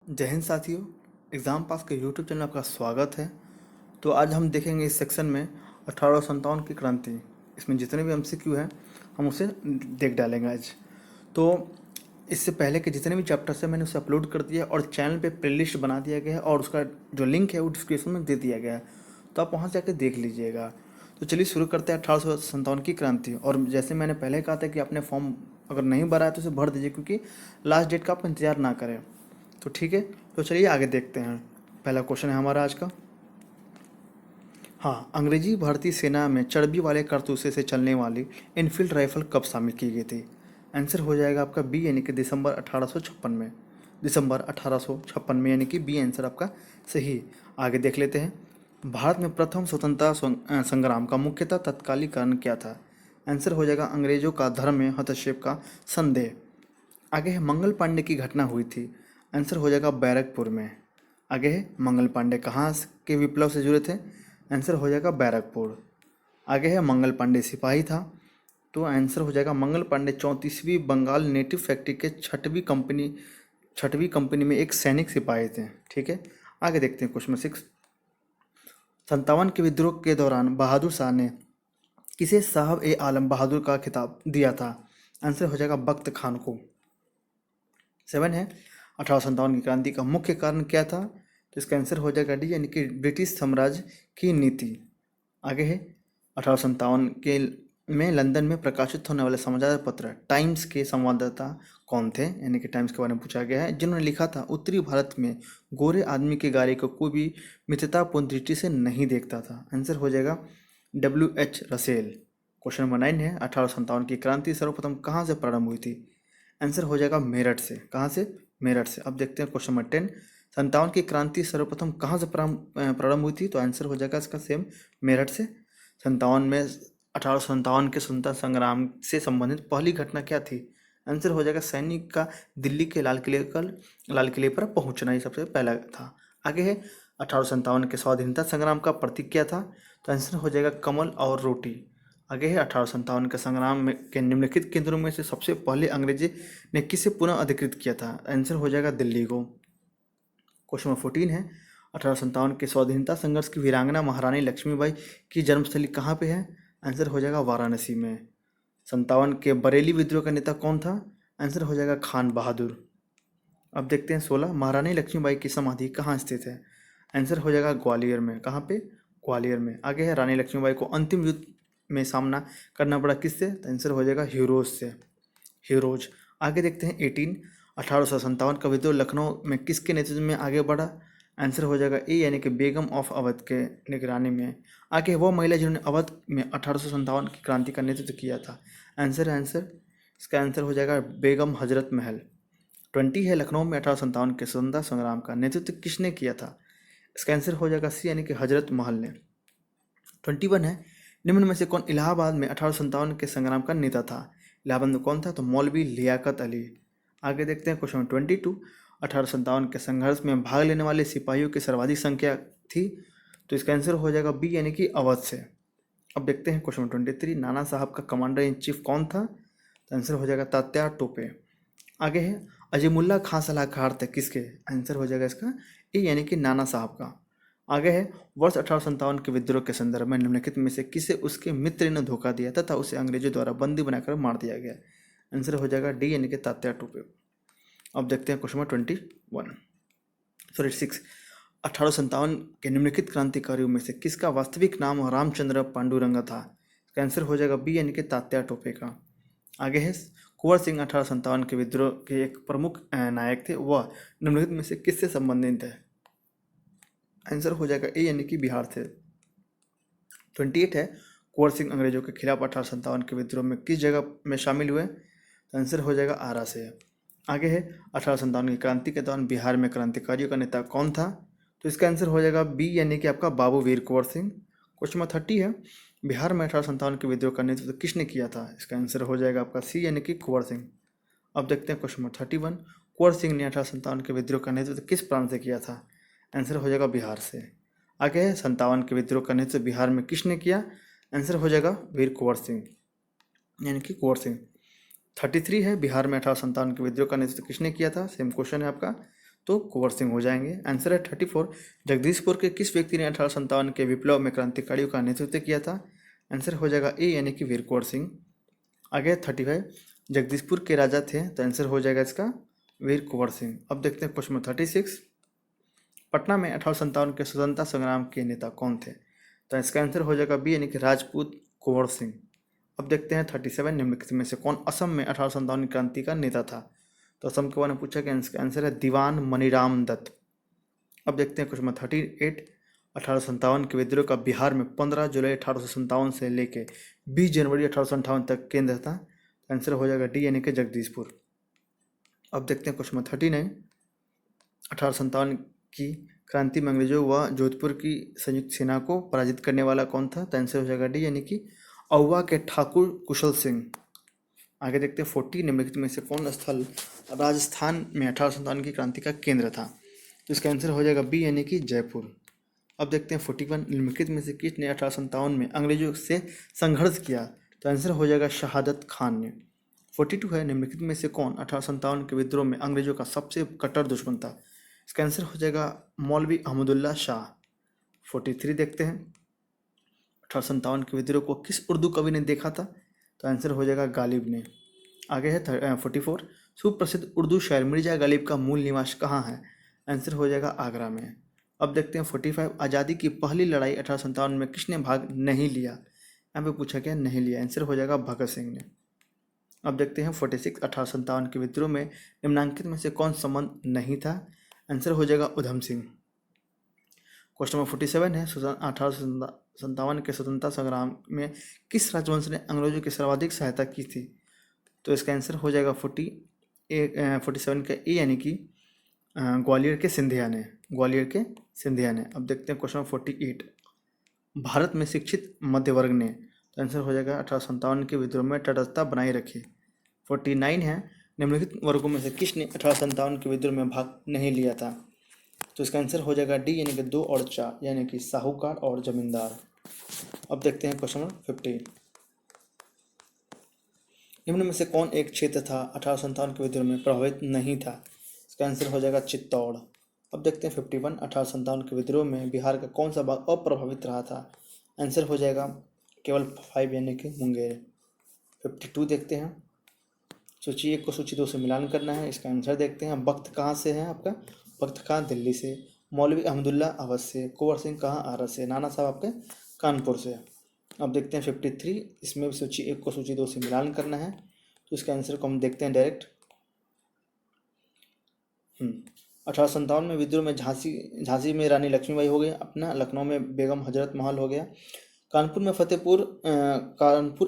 जय हिंद साथियों। Exam pass के यूट्यूब चैनल में आपका स्वागत है। तो आज हम देखेंगे इस सेक्शन में 1857 की क्रांति। इसमें जितने भी एमसीक्यू हैं हम उसे देख डालेंगे आज। तो इससे पहले के जितने भी चैप्टर्स हैं मैंने उसे अपलोड कर दिया और चैनल पे प्लेलिस्ट बना दिया गया है और उसका जो लिंक है वो डिस्क्रिप्शन में दे दिया गया है, तो आप वहाँ से आकर देख लीजिएगा। तो चलिए शुरू करते हैं 1857 की क्रांति। और जैसे मैंने पहले कहा था कि आपने फॉर्म अगर नहीं भरा है तो उसे भर दीजिए, क्योंकि लास्ट डेट का आप इंतजार ना करें। तो ठीक है, तो चलिए आगे देखते हैं। पहला क्वेश्चन है हमारा आज का। हाँ, अंग्रेजी भारतीय सेना में चर्बी वाले कारतूसे से चलने वाली इनफील्ड राइफल कब शामिल की गई थी? आंसर हो जाएगा आपका बी, यानी कि दिसंबर 1856 में। दिसंबर 1856 में, यानी कि बी आंसर आपका सही। आगे देख लेते हैं। भारत में प्रथम स्वतंत्रता संग्राम का मुख्यतः तत्कालीन कारण क्या था? आंसर हो जाएगा अंग्रेजों का धर्म में हस्तक्षेप का संदेह। आगे है मंगल पांडे की घटना हुई थी। आंसर हो जाएगा बैरकपुर में। आगे है मंगल पांडे कहाँ के विप्लव से जुड़े थे? आंसर हो जाएगा बैरकपुर। आगे है मंगल पांडे सिपाही था, तो आंसर हो जाएगा मंगल पांडे 34वीं बंगाल नेटिव फैक्ट्री के छठवीं कंपनी में एक सैनिक सिपाही थे। ठीक है, आगे देखते हैं क्वेश्चन 6। 57 के विद्रोह के दौरान बहादुर शाह ने किसे साहब ए आलम बहादुर का खिताब दिया था? आंसर हो जाएगा बख्त खान को। 7 है 1857 की क्रांति का मुख्य कारण क्या था? तो इसका आंसर हो जाएगा डी, यानी कि ब्रिटिश साम्राज्य की नीति। आगे है 1857 के में लंदन में प्रकाशित होने वाले समाचार पत्र टाइम्स के संवाददाता कौन थे? यानी कि टाइम्स के बारे में पूछा गया है। जिन्होंने लिखा था उत्तरी भारत में गोरे आदमी के गाड़ी को कोई भी मित्रतापूर्ण दृष्टि से नहीं देखता था। आंसर हो जाएगा W.H. रसेल। क्वेश्चन नंबर 9 है 1857 की क्रांति सर्वप्रथम कहाँ से प्रारंभ हुई थी? आंसर हो जाएगा मेरठ से। कहाँ से? मेरठ से। अब देखते हैं क्वेश्चन नंबर 10। 57 की क्रांति सर्वप्रथम कहाँ से प्रारंभ हुई थी? तो आंसर हो जाएगा इसका सेम, मेरठ से। 57 में 1857 के स्वतंत्रता संग्राम से संबंधित पहली घटना क्या थी? आंसर हो जाएगा सैनिक का दिल्ली के लाल किले पर पहुंचना ही सबसे पहला था। आगे है 1857 के स्वाधीनता संग्राम का प्रतीक क्या था? तो आंसर हो जाएगा कमल और रोटी। आगे है 1857 के संग्राम में के निम्नलिखित केंद्रों में से सबसे पहले अंग्रेजी ने किसे पुनः अधिकृत किया था? आंसर हो जाएगा दिल्ली को। क्वेश्चन नंबर 14 है 1857 के स्वाधीनता संघर्ष की वीरांगना महारानी लक्ष्मीबाई की जन्मस्थली कहाँ पे है? आंसर हो जाएगा वाराणसी में। 57 के बरेली विद्रोह का नेता कौन था? आंसर हो जाएगा खान बहादुर। अब देखते हैं 16। महारानी लक्ष्मीबाई की समाधि कहाँ स्थित है? आंसर हो जाएगा ग्वालियर में। कहाँ पे? ग्वालियर में। आगे है रानी लक्ष्मीबाई को अंतिम युद्ध में सामना करना पड़ा किससे? तो आंसर हो जाएगा हीरोज से। हीरोज। आगे देखते हैं 18। 1857 का विद्रोह लखनऊ में किसके नेतृत्व में आगे बढ़ा? आंसर हो जाएगा ए, यानी कि बेगम ऑफ अवध के निगरानी में। आगे वो महिला जिन्होंने अवध में 1857 की क्रांति का नेतृत्व किया था। आंसर इसका आंसर हो जाएगा बेगम हजरत महल। 20 है लखनऊ में 1857 के स्वतंत्रता संग्राम का नेतृत्व किसने किया था? इसका आंसर हो जाएगा सी, यानी कि हजरत महल ने। 21 है निम्न में से कौन इलाहाबाद में 1857 के संग्राम का नेता था? इलाहाबाद में कौन था? तो मौलवी लियाकत अली। आगे देखते हैं क्वेश्चन 22। 1857 के संघर्ष में भाग लेने वाले सिपाहियों की सर्वाधिक संख्या थी, तो इसका आंसर हो जाएगा बी, यानी कि अवध से। अब देखते हैं क्वेश्चन 23। नाना साहब का कमांडर इन चीफ कौन था? तो आंसर हो जाएगा तात्या टोपे। आगे है अजीमुल्ला खां सलाहकार थे किसके? आंसर हो जाएगा इसका ए, यानी कि नाना साहब का। आगे है वर्ष 1857 के विद्रोह के संदर्भ में निम्नलिखित में से किसे उसके मित्र ने धोखा दिया तथा उसे अंग्रेजों द्वारा बंदी बनाकर मार दिया गया? आंसर हो जाएगा डी, यानी कि तात्या टोपे। अब देखते हैं क्वेश्चन नंबर 6। 1857 के निम्नलिखित क्रांतिकारियों में से किसका वास्तविक नाम रामचंद्र पांडुरंग था? इसका आंसर हो जाएगा बी, यानी कि तात्या टोपे का। आगे है कुंवर सिंह 1857 के विद्रोह के एक प्रमुख नायक थे, वह निम्नलिखित में से किससे संबंधित है? आंसर हो जाएगा ए, यानी कि बिहार से। 28 है कुंवर सिंह अंग्रेजों के खिलाफ 1857 के विद्रोह में किस जगह में शामिल हुए? तो आंसर हो जाएगा आरा से। आगे है 1857 की क्रांति के दौरान बिहार में क्रांतिकारियों का नेता कौन था? तो इसका आंसर हो जाएगा बी, यानी कि आपका बाबू वीर कुंवर सिंह। क्वेश्चन नंबर 30 है बिहार में 1857 के विद्रोह का नेतृत्व किसने किया था? इसका आंसर हो जाएगा आपका सी, यानी कि कुंवर सिंह। अब देखते हैं क्वेश्चन नंबर 31। कुंवर सिंह ने 1857 के विद्रोह का नेतृत्व किस प्रांत से किया था? आंसर हो जाएगा बिहार से। आगे है 57 के विद्रोह का नेतृत्व बिहार में किसने किया? आंसर हो जाएगा वीर कुंवर सिंह, यानी कि कुंवर सिंह। 33 है बिहार में 1857 के विद्रोह का नेतृत्व किसने किया था? सेम क्वेश्चन है आपका। तो कुंवर सिंह हो जाएंगे। आंसर है 34, जगदीशपुर के किस व्यक्ति ने 1857 के विप्लव में क्रांतिकारियों का नेतृत्व किया था? आंसर हो जाएगा ए यानी कि वीर कुंवर सिंह। आगे 35, जगदीशपुर के राजा थे, तो आंसर हो जाएगा इसका वीर कुंवर सिंह। अब देखते हैं क्वेश्चन 36, पटना में 1857 के स्वतंत्रता संग्राम के नेता कौन थे? तो इसका आंसर हो जाएगा बी यानी कि राजपूत कुंवर सिंह। अब देखते हैं 37, निम्नलिखित में से कौन असम में 1857 क्रांति का नेता था? तो असम के बारे में पूछा गया, इसका आंसर है दीवान मनीराम दत्त। अब देखते हैं क्वेश्चन 38, 1857 के विद्रोह का बिहार में 15 जुलाई 1857 से लेके 20 जनवरी 1858 तक केंद्र था। आंसर हो जाएगा डी यानी कि जगदीशपुर। अब देखते हैं क्वेश्चन 39, 1857 की क्रांति में अंग्रेजों व जोधपुर की संयुक्त सेना को पराजित करने वाला कौन था? तो आंसर हो जाएगा डी यानी कि औवा के ठाकुर कुशल सिंह। आगे देखते हैं 40, निम्नलिखित में से कौन स्थल राजस्थान में 1857 की क्रांति का केंद्र था? तो इसका आंसर हो जाएगा बी यानी कि जयपुर। अब देखते हैं 41, निम्नलिखित में से किसने 1857 में अंग्रेजों से संघर्ष किया? तो आंसर हो जाएगा शहादत खान ने। 42 है, निम्नलिखित में से कौन 1857 के विद्रोह में अंग्रेजों का सबसे कट्टर दुश्मन था? इसका आंसर हो जाएगा मौलवी अहमदुल्ला शाह। 43 देखते हैं, 1857 के विद्रोह को किस उर्दू कवि ने देखा था? तो आंसर हो जाएगा गालिब ने। आगे है 44, सुप्रसिद्ध उर्दू शायर मिर्जा गालिब का मूल निवास कहाँ है? आंसर हो जाएगा आगरा में। अब देखते हैं 45, आज़ादी की पहली लड़ाई 1857 में किसने भाग नहीं लिया? यहाँ पे पूछा गया नहीं लिया, आंसर हो जाएगा भगत सिंह ने। अब देखते हैं 46, 1857 के विद्रोह में निम्नांकित में से कौन संबंध नहीं था? आंसर हो जाएगा उधम सिंह। क्वेश्चन नंबर 47 है, 1857 के स्वतंत्रता संग्राम में किस राजवंश ने अंग्रेजों की सर्वाधिक सहायता की थी? तो इसका आंसर हो जाएगा 47 का ए यानी कि ग्वालियर के सिंधिया ने। अब देखते हैं क्वेश्चन नंबर 48, भारत में शिक्षित मध्य वर्ग ने, तो आंसर हो जाएगा 1857 के विद्रोह में तटस्थता बनाए रखी। 49 है, निम्नलिखित वर्गों में से किसने 1857 के विद्रोह में भाग नहीं लिया था? तो इसका आंसर हो जाएगा डी यानी कि 2 और 4 यानी कि साहूकार और जमींदार। अब देखते हैं क्वेश्चन नंबर 50, निम्न में से कौन एक क्षेत्र था 1857 के विद्रोह में प्रभावित नहीं था? इसका आंसर हो जाएगा चित्तौड़। अब देखते हैं 51, 1857 के विद्रोह में बिहार का कौन सा भाग अप्रभावित रहा था? आंसर हो जाएगा केवल 5 यानी कि मुंगेर। 52 देखते हैं, सूची 1 को सूची 2 से मिलान करना है। इसका आंसर देखते हैं, बख्त कहाँ से है आपका? बख्त खां दिल्ली से, मौलवी अहमदुल्ला अवध से, कुंवर सिंह कहाँ आरा से, नाना साहब आपके कानपुर से। अब देखते हैं 53, इसमें भी सूची 1 को सूची 2 से मिलान करना है, तो इसका आंसर को हम देखते हैं डायरेक्ट। 1857 में विद्रोह में झांसी में रानी लक्ष्मीबाई हो गई अपना, लखनऊ में बेगम हजरत महल हो गया, कानपुर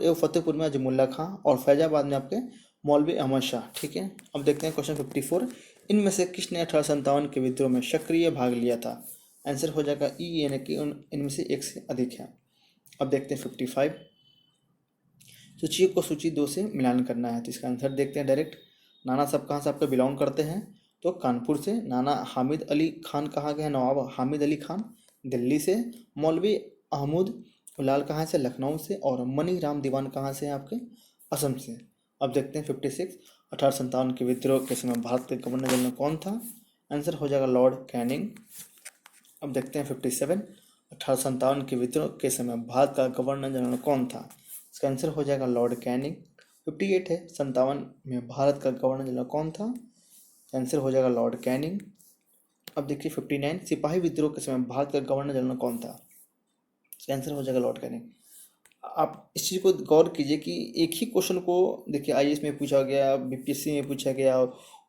एवं फतेहपुर में अजमुल्ला खां, और फैजाबाद में आपके मौलवी अहमद शाह। ठीक है, अब देखते हैं क्वेश्चन 54, इनमें से किसने 1857 के विद्रोह में सक्रिय भाग लिया था? आंसर हो जाएगा ई यानी कि इनमें से एक से अधिक है। अब देखते हैं 55, सूची को सूची 2 से मिलान करना है, तो इसका आंसर देखते हैं डायरेक्ट। नाना साहब कहाँ से आपका बिलोंग करते हैं? तो कानपुर से। नाना हामिद अली खान कहाँ के हैं? नवाब हामिद अली खान दिल्ली से। मौलवी अहमद उलाल कहाँ से? लखनऊ से। और मनी राम दीवान कहाँ से हैं आपके? असम से। अब देखते हैं 56, 1857 के विद्रोह के समय भारत के गवर्नर जनरल कौन था? आंसर हो जाएगा लॉर्ड कैनिंग। अब देखते हैं 57, 1857 के विद्रोह के समय भारत का गवर्नर जनरल कौन था? इसका आंसर हो जाएगा लॉर्ड कैनिंग। 58 है, 57 में भारत का गवर्नर जनरल कौन था? आंसर हो जाएगा लॉर्ड कैनिंग। अब देखिए 59, सिपाही विद्रोह के समय भारत का गवर्नर जनरल कौन था? इसका आंसर हो जाएगा लॉर्ड कैनिंग। आप इस चीज़ को गौर कीजिए कि एक ही क्वेश्चन को देखिए आईएएस में पूछा गया, बीपीएससी में पूछा गया,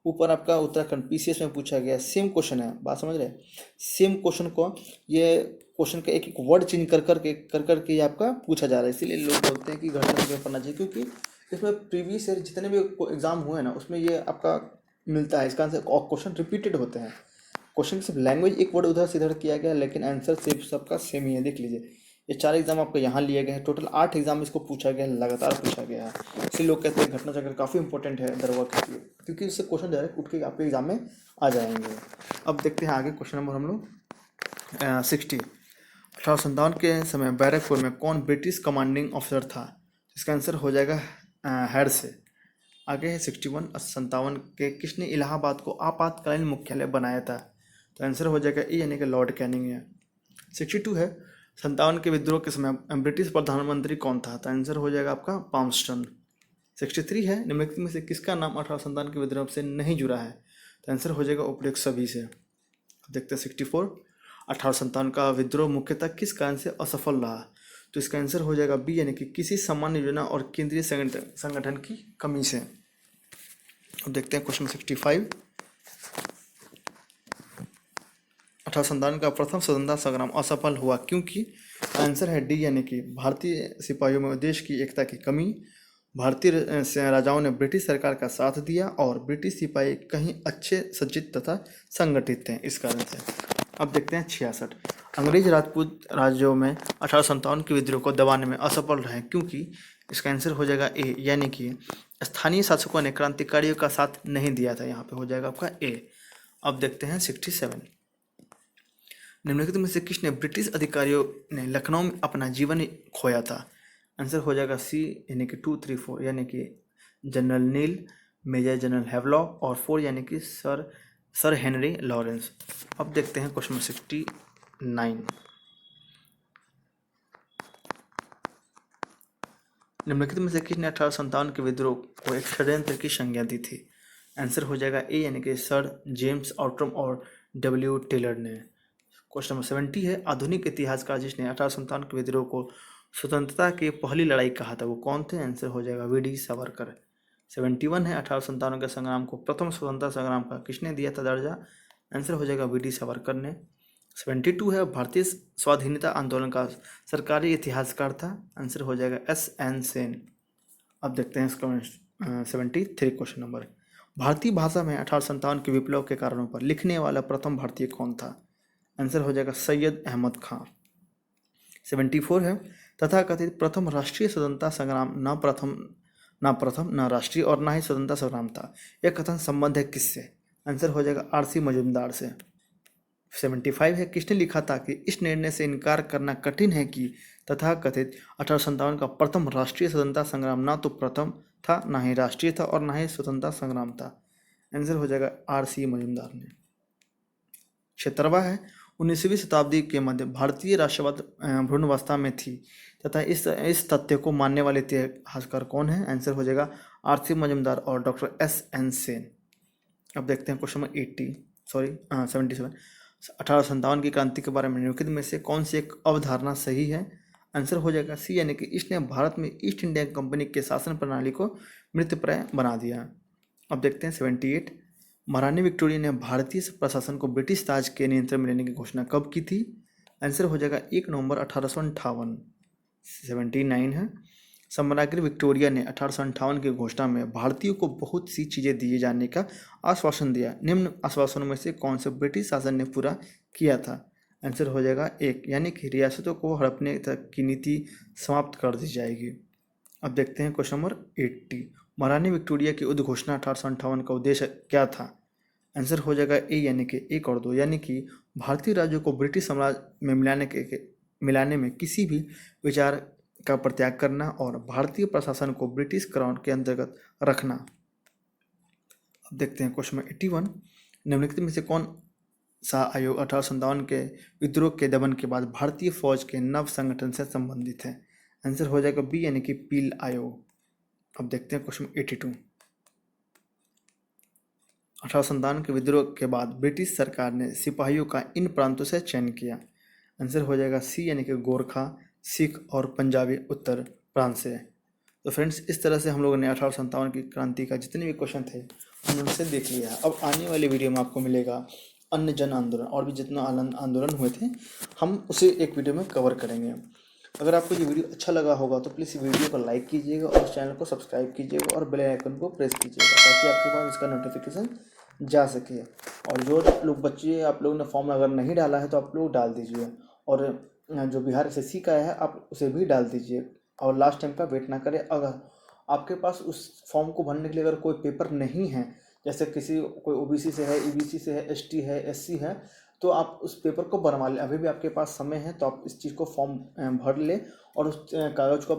ऊपर आपका उत्तराखंड पीसीएस में पूछा गया, सेम क्वेश्चन है। बात समझ रहे हैं? सेम क्वेश्चन को ये क्वेश्चन का एक एक वर्ड चेंज कर के आपका पूछा जा रहा है। इसीलिए लोग बोलते हैं कि घर से पेपर पढ़ना चाहिए, क्योंकि इसमें प्रीवियस ईयर जितने भी एग्जाम हुए हैं ना, उसमें ये आपका मिलता है। इसका आंसर क्वेश्चन रिपीटेड होते हैं। क्वेश्चन सिर्फ लैंग्वेज एक वर्ड उधर से इधर किया गया, लेकिन आंसर सिर्फ सबका सेम ही है। देख लीजिए, ये 4 एग्जाम आपको यहाँ लिए गए हैं, टोटल 8 एग्जाम इसको पूछा गया है, लगातार पूछा गया है। इसलिए लोग कहते हैं घटना चक्र काफ़ी इंपॉर्टेंट है दरवा के लिए, क्योंकि इससे क्वेश्चन डायरेक्ट उठ के आपके एग्जाम में आ जाएंगे। अब देखते हैं आगे क्वेश्चन नंबर हम लोग 60, 1857 के समय बैरकपुर में कौन ब्रिटिश कमांडिंग ऑफिसर था? इसका आंसर हो जाएगा हेड से। आगे है 61 57 के किसने इलाहाबाद को आपातकालीन मुख्यालय बनाया था? तो आंसर हो जाएगा ए यानी कि लॉर्ड कैनिंग है। 62 है 57 के विद्रोह के समय ब्रिटिश प्रधानमंत्री कौन था? तो आंसर हो जाएगा आपका पामस्टन। 63 है निम्नलिखित में से किसका नाम 1857 के विद्रोह से नहीं जुड़ा है? तो आंसर हो जाएगा उपयुक्त सभी से। देखते हैं 64 1857 का विद्रोह मुख्यतः किस कारण से असफल रहा? तो इसका आंसर हो जाएगा बी यानी कि किसी सामान्य योजना और केंद्रीय संगठन की कमी से। अब देखते हैं क्वेश्चन 65 1857 का प्रथम स्वतंत्रता संग्राम असफल हुआ क्योंकि? आंसर है डी यानी कि भारतीय सिपाहियों में देश की एकता की कमी, भारतीय राजाओं ने ब्रिटिश सरकार का साथ दिया और ब्रिटिश सिपाही कहीं अच्छे सज्जित तथा संगठित थे इस कारण से। अब देखते हैं 66 अंग्रेज राजपूत राज्यों में 1857 के विद्रोह को दबाने में असफल रहे क्योंकि? इसका आंसर हो जाएगा ए यानी कि स्थानीय शासकों ने क्रांतिकारियों का साथ नहीं दिया था। यहाँ पे हो जाएगा आपका ए। अब देखते हैं 67 निम्नलिखित में से किसने ब्रिटिश अधिकारियों ने लखनऊ में अपना जीवन खोया था? आंसर हो जाएगा सी यानी कि 2 3 4 यानी कि जनरल नील, मेजर जनरल हैवलॉक और 4 यानी कि सर हेनरी लॉरेंस। अब देखते हैं क्वेश्चन 69 निम्नलिखित में से किसने 1857 के विद्रोह को एक षड्यंत्र की संज्ञा दी थी? आंसर हो जाएगा ए यानी कि सर जेम्स ऑटम और डब्ल्यू टेलर ने। क्वेश्चन नंबर 70 है आधुनिक इतिहासकार जिसने 1857 के विद्रोह को स्वतंत्रता की पहली लड़ाई कहा था वो कौन थे? आंसर हो जाएगा वी.डी. सावरकर। 71 है 1857 के संग्राम को प्रथम स्वतंत्रता संग्राम का किसने दिया था दर्जा? आंसर हो जाएगा वी.डी. सावरकर ने। 72 है भारतीय स्वाधीनता आंदोलन का सरकारी इतिहासकार था? आंसर हो जाएगा S.N. सेन। अब देखते हैं इसका 73 क्वेश्चन नंबर भारतीय भाषा में 1857 के विप्लव के कारणों पर लिखने वाला प्रथम भारतीय कौन था? आंसर हो जाएगा सैयद अहमद खां। 74 है तथाकथित प्रथम राष्ट्रीय स्वतंत्रता संग्राम न राष्ट्रीय और न ही स्वतंत्रता संग्राम था। यह कथन संबंध है किससे? आंसर हो जाएगा R.C. मजूमदार से। 75 है किसने लिखा था कि इस निर्णय से इनकार करना कठिन है कि तथाकथित 1857 का प्रथम राष्ट्रीय स्वतंत्रता संग्राम न तो प्रथम था न ही राष्ट्रीय था और न ही स्वतंत्रता संग्राम था। आंसर हो जाएगा R.C. मजूमदार ने। 76 है 19वीं शताब्दी के मध्य भारतीय राष्ट्रवाद भ्रूणावस्था में थी तथा इस तथ्य को मानने वाले इतिहासकार कौन है? आंसर हो जाएगा R.C. मजूमदार और डॉक्टर S.N. सेन। अब देखते हैं क्वेश्चन नंबर 77 1857 की क्रांति के बारे में निम्नलिखित में से कौन सी एक अवधारणा सही है? आंसर हो जाएगा सी यानी कि इसने भारत में ईस्ट इंडिया कंपनी के शासन प्रणाली को मृतप्राय बना दिया। अब देखते हैं 78 महारानी विक्टोरिया ने भारतीय प्रशासन को ब्रिटिश राज के नियंत्रण में लेने की घोषणा कब की थी? आंसर हो जाएगा 1 नवंबर 1858। 79 है सम्राज्ञी विक्टोरिया ने 1858 की घोषणा में भारतीयों को बहुत सी चीज़ें दिए जाने का आश्वासन दिया। निम्न आश्वासनों में से कौन से ब्रिटिश शासन ने पूरा किया था? आंसर हो जाएगा 1 यानी कि रियासतों को हड़पने तक की नीति समाप्त कर दी जाएगी। अब देखते हैं क्वेश्चन नंबर 80 महारानी विक्टोरिया की उद्घोषणा 1858 का उद्देश्य क्या था? आंसर हो जाएगा ए यानी कि 1 और 2 यानी कि भारतीय राज्यों को ब्रिटिश साम्राज्य में मिलाने में किसी भी विचार का परित्याग करना और भारतीय प्रशासन को ब्रिटिश क्राउन के अंतर्गत रखना। अब देखते हैं क्वेश्चन नंबर 81 निम्नलिखित में से कौन सा आयोग 1857 के विद्रोह के दमन के बाद भारतीय फौज के नव संगठन से संबंधित है? आंसर हो जाएगा बी यानी कि पील आयोग। अब देखते हैं क्वेश्चन 82 1857 के विद्रोह के बाद ब्रिटिश सरकार ने सिपाहियों का इन प्रांतों से चयन किया। आंसर हो जाएगा सी यानी कि गोरखा, सिख और पंजाबी उत्तर प्रांत से। तो फ्रेंड्स इस तरह से हम लोगों ने 1857 की क्रांति का जितने भी क्वेश्चन थे हमने उनसे देख लिया है। अब आने वाले वीडियो में आपको मिलेगा अन्य जन आंदोलन और भी जितना आंदोलन हुए थे हम उसे एक वीडियो में कवर करेंगे। अगर आपको ये वीडियो अच्छा लगा होगा तो प्लीज़ वीडियो को लाइक कीजिएगा और चैनल को सब्सक्राइब कीजिएगा और बेल आइकन को प्रेस कीजिएगा ताकि आपके पास इसका नोटिफिकेशन जा सके। और जो लोग बच्चे आप लोगों ने फॉर्म अगर नहीं डाला है तो आप लोग डाल दीजिए और जो बिहार SSC का है आप उसे भी डाल दीजिए और लास्ट टाइम का वेट ना करें। अगर आपके पास उस फॉर्म को भरने के लिए अगर कोई पेपर नहीं है जैसे कोई OBC से है, EBC से है, ST है, SC है तो आप उस पेपर को बनवा लें, अभी भी आपके पास समय है, तो आप इस चीज़ को फॉर्म भर लें और उस कागज़ को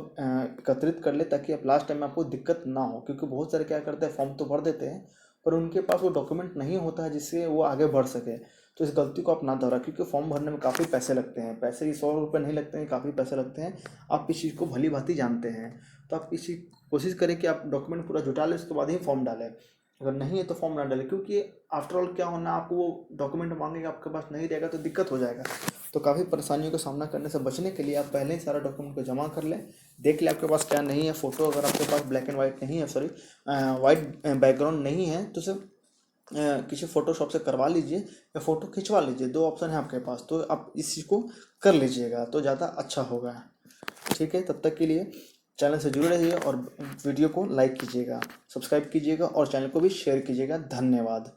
एकत्रित कर लें, ताकि आप लास्ट टाइम में आपको दिक्कत ना हो। क्योंकि बहुत सारे क्या करते हैं, फॉर्म तो भर देते हैं पर उनके पास वो डॉक्यूमेंट नहीं होता है जिससे वो आगे बढ़ सके। तो इस गलती को आप ना दोहराएं, क्योंकि फॉर्म भरने में काफ़ी पैसे लगते हैं। पैसे ही 100 रुपये नहीं लगते हैं, काफ़ी पैसे लगते हैं। आप इस चीज़ को भली भांति जानते हैं। तो आप इसी कोशिश करें कि आप डॉक्यूमेंट पूरा जुटा लें, उसके बाद ही फॉर्म डालें। अगर नहीं है तो फॉर्म ना डालें, क्योंकि आफ्टर ऑल क्या होना, आपको वो डॉक्यूमेंट मांगेगा, आपके पास नहीं रहेगा तो दिक्कत हो जाएगा। तो काफ़ी परेशानियों का सामना करने से बचने के लिए आप पहले ही सारा डॉक्यूमेंट को जमा कर लें। देख लें आपके पास क्या नहीं है। फ़ोटो अगर आपके पास ब्लैक एंड वाइट नहीं है, सॉरी वाइट बैकग्राउंड नहीं है, तो सिर्फ किसी फ़ोटोशॉप से करवा लीजिए या फ़ोटो खिंचवा लीजिए। 2 ऑप्शन है आपके पास, तो आप इस चीज़ को कर लीजिएगा तो ज़्यादा अच्छा होगा। ठीक है, तब तक के लिए चैनल से जुड़े रहिए और वीडियो को लाइक कीजिएगा, सब्सक्राइब कीजिएगा और चैनल को भी शेयर कीजिएगा। धन्यवाद।